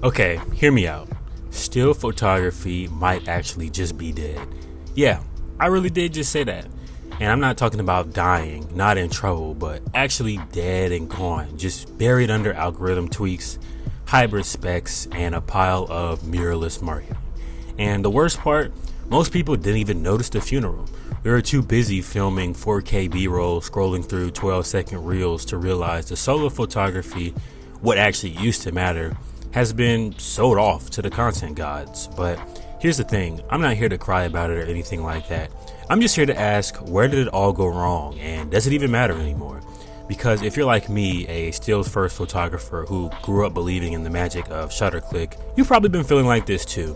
Okay, hear me out. Still photography might actually just be dead. Yeah, I really did just say that. And I'm not talking about dying, not in trouble, but actually dead and gone, just buried under algorithm tweaks, hybrid specs, and a pile of mirrorless marketing. And the worst part, most people didn't even notice the funeral. We were too busy filming 4K B-roll, scrolling through 12-second reels to realize the solo photography, what actually used to matter, has been sold off to the content gods. But here's the thing, I'm not here to cry about it or anything like that. I'm just here to ask, where did it all go wrong, and does it even matter anymore? Because if you're like me, a stills first photographer who grew up believing in the magic of shutter click, you've probably been feeling like this too.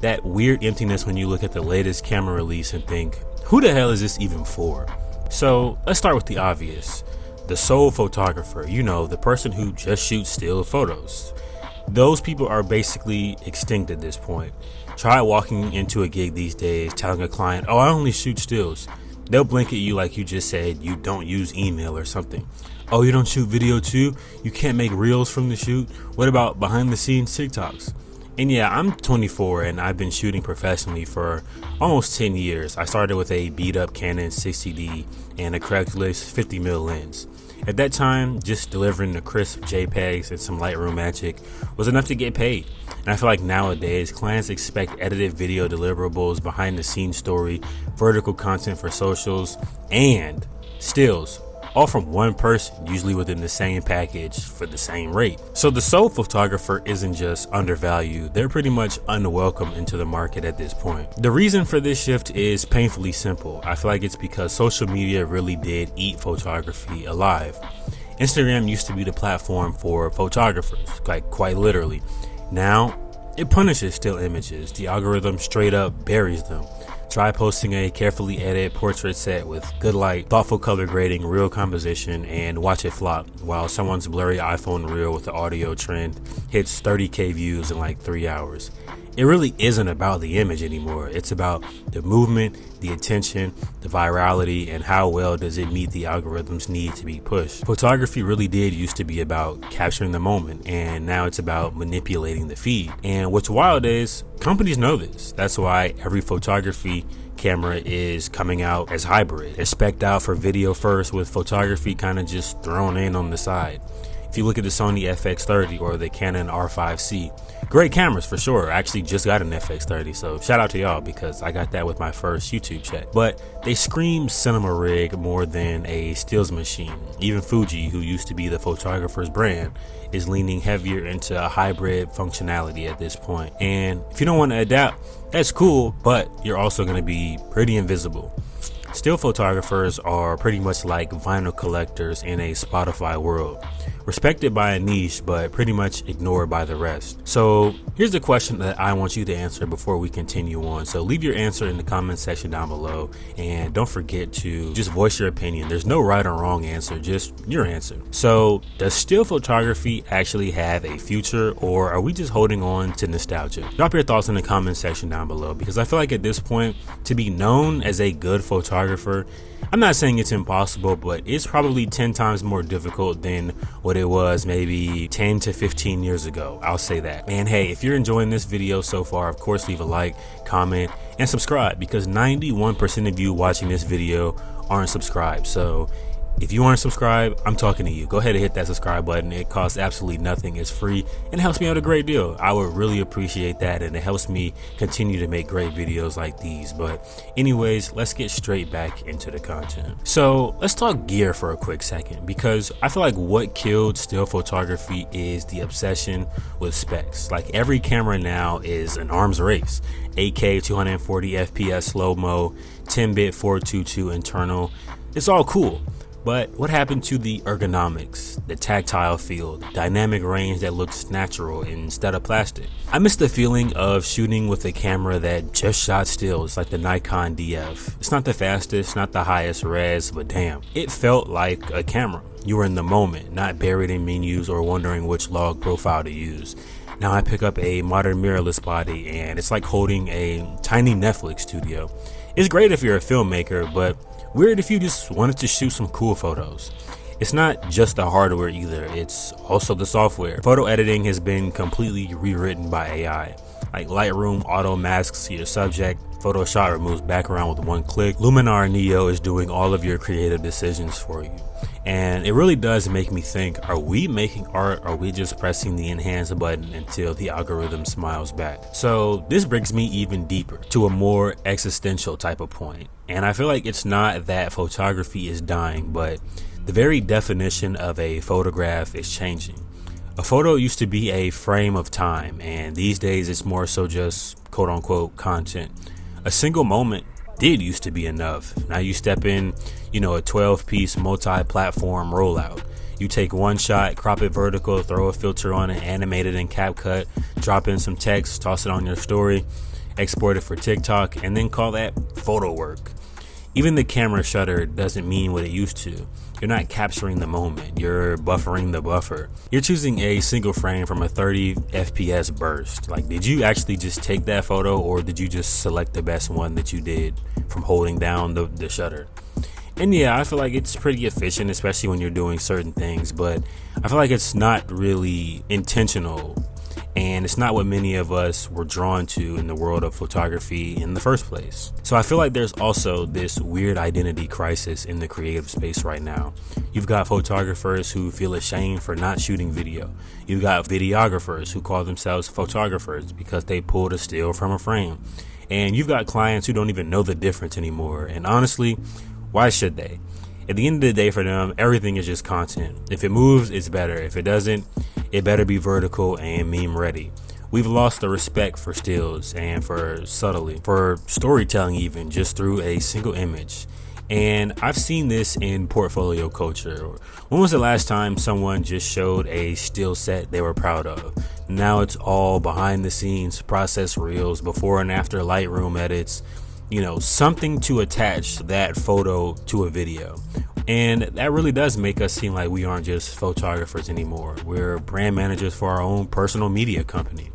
That weird emptiness when you look at the latest camera release and think, who the hell is this even for? So let's start with the obvious. The sole photographer, the person who just shoots still photos. Those people are basically extinct at this point. Try walking into a gig these days telling a client, oh, I only shoot stills. They'll blink at you like you just said you don't use email or something. Oh, you don't shoot video too? You can't make reels from the shoot? What about behind the scenes TikToks? And yeah, I'm 24 and I've been shooting professionally for almost 10 years. I started with a beat up Canon 60D and a Craigslist 50mm lens. At that time, just delivering the crisp JPEGs and some Lightroom magic was enough to get paid. And I feel like nowadays, clients expect edited video deliverables, behind the scenes story, vertical content for socials, and stills, all from one person, usually within the same package for the same rate. So the sole photographer isn't just undervalued, they're pretty much unwelcome into the market at this point. The reason for this shift is painfully simple. I feel like it's because social media really did eat photography alive. Instagram used to be the platform for photographers, like quite literally. Now, it punishes still images. The algorithm straight up buries them. Try posting a carefully edited portrait set with good light, thoughtful color grading, real composition, and watch it flop, while someone's blurry iPhone reel with the audio trend hits 30K views in like 3 hours. It really isn't about the image anymore. It's about the movement, the attention, the virality, and how well does it meet the algorithm's need to be pushed. Photography really did used to be about capturing the moment, and now it's about manipulating the feed. And what's wild is companies know this. That's why every photography camera is coming out as hybrid. It's spec'd out for video first, with photography kind of just thrown in on the side. If you look at the Sony FX30 or the Canon R5C, great cameras for sure. I actually just got an FX30, so shout out to y'all because I got that with my first YouTube check. But they scream cinema rig more than a stills machine. Even Fuji, who used to be the photographer's brand, is leaning heavier into a hybrid functionality at this point. And if you don't want to adapt, that's cool, but you're also going to be pretty invisible. Still photographers are pretty much like vinyl collectors in a Spotify world. Respected by a niche, but pretty much ignored by the rest. So here's the question that I want you to answer before we continue on. So leave your answer in the comment section down below, and don't forget to just voice your opinion. There's no right or wrong answer, just your answer. So does still photography actually have a future, or are we just holding on to nostalgia? Drop your thoughts in the comment section down below, because I feel like at this point, to be known as a good photographer, I'm not saying it's impossible, but it's probably 10 times more difficult than what it was maybe 10 to 15 years ago. I'll say that. And hey, if you're enjoying this video so far, of course, leave a like, comment, and subscribe, because 91% of you watching this video aren't subscribed. So if you aren't subscribed, I'm talking to you. Go ahead and hit that subscribe button. It costs absolutely nothing. It's free and it helps me out a great deal. I would really appreciate that, and it helps me continue to make great videos like these. But anyways, let's get straight back into the content. So let's talk gear for a quick second, because I feel like what killed still photography is the obsession with specs. Like every camera now is an arms race. 8K 240 FPS slow-mo, 10-bit 422 internal. It's all cool. But what happened to the ergonomics, the tactile feel, the dynamic range that looks natural instead of plastic? I miss the feeling of shooting with a camera that just shot stills, like the Nikon DF. It's not the fastest, not the highest res, but damn, it felt like a camera. You were in the moment, not buried in menus or wondering which log profile to use. Now I pick up a modern mirrorless body and it's like holding a tiny Netflix studio. It's great if you're a filmmaker, but weird if you just wanted to shoot some cool photos. It's not just the hardware either, it's also the software. Photo editing has been completely rewritten by AI. Like Lightroom auto masks your subject, Photoshop removes background with one click, Luminar Neo is doing all of your creative decisions for you. And it really does make me think, are we making art, or are we just pressing the enhance button until the algorithm smiles back? So this brings me even deeper to a more existential type of point. And I feel like it's not that photography is dying, but the very definition of a photograph is changing. A photo used to be a frame of time, and these days it's more so just quote unquote content. A single moment did used to be enough. Now you step in, a 12-piece multi-platform rollout. You take one shot, crop it vertical, throw a filter on it, animate it in CapCut, drop in some text, toss it on your story, export it for TikTok, and then call that photo work. Even the camera shutter doesn't mean what it used to. You're not capturing the moment, you're buffering the buffer. You're choosing a single frame from a 30 FPS burst. Like, did you actually just take that photo, or did you just select the best one that you did from holding down the shutter? And yeah, I feel like it's pretty efficient, especially when you're doing certain things, but I feel like it's not really intentional. And it's not what many of us were drawn to in the world of photography in the first place. So I feel like there's also this weird identity crisis in the creative space right now. You've got photographers who feel ashamed for not shooting video. You've got videographers who call themselves photographers because they pulled a still from a frame. And you've got clients who don't even know the difference anymore. And honestly, why should they? At the end of the day, for them, everything is just content. If it moves, it's better. If it doesn't, it better be vertical and meme ready. We've lost the respect for stills and for subtlety, for storytelling even, just through a single image. And I've seen this in portfolio culture. When was the last time someone just showed a still set they were proud of? Now it's all behind the scenes, process reels, before and after Lightroom edits, something to attach that photo to a video. And that really does make us seem like we aren't just photographers anymore. We're brand managers for our own personal media company.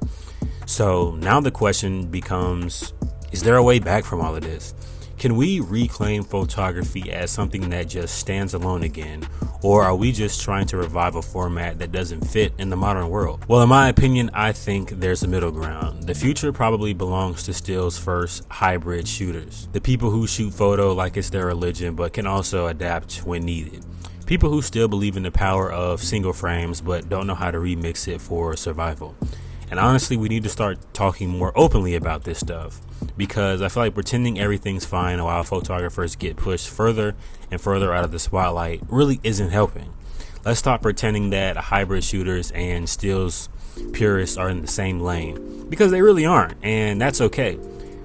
So now the question becomes, is there a way back from all of this? Can we reclaim photography as something that just stands alone again? Or are we just trying to revive a format that doesn't fit in the modern world? Well, in my opinion, I think there's a middle ground. The future probably belongs to stills first hybrid shooters. The people who shoot photo like it's their religion, but can also adapt when needed. People who still believe in the power of single frames, but don't know how to remix it for survival. And honestly, we need to start talking more openly about this stuff, because I feel like pretending everything's fine while photographers get pushed further and further out of the spotlight really isn't helping. Let's stop pretending that hybrid shooters and stills purists are in the same lane, because they really aren't, and that's okay.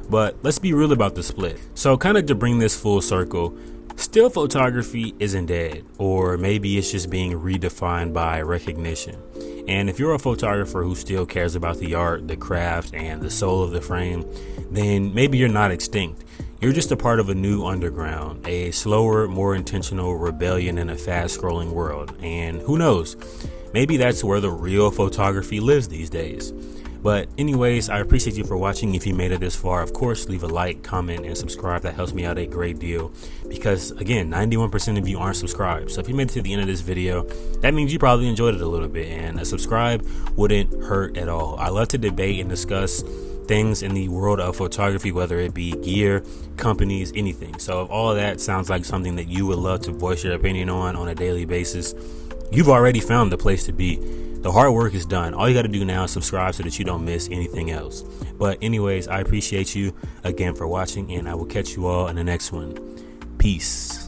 But let's be real about the split. So kind of to bring this full circle, still photography isn't dead, or maybe it's just being redefined by recognition. And if you're a photographer who still cares about the art, the craft, and the soul of the frame, then maybe you're not extinct. You're just a part of a new underground, a slower, more intentional rebellion in a fast-scrolling world. And who knows, maybe that's where the real photography lives these days. But anyways, I appreciate you for watching. If you made it this far, of course, leave a like, comment, and subscribe. That helps me out a great deal, because again, 91% of you aren't subscribed. So if you made it to the end of this video, that means you probably enjoyed it a little bit, and a subscribe wouldn't hurt at all. I love to debate and discuss things in the world of photography, whether it be gear, companies, anything. So if all of that sounds like something that you would love to voice your opinion on a daily basis, you've already found the place to be. The hard work is done. All you got to do now is subscribe so that you don't miss anything else. But anyways, I appreciate you again for watching, and I will catch you all in the next one. Peace.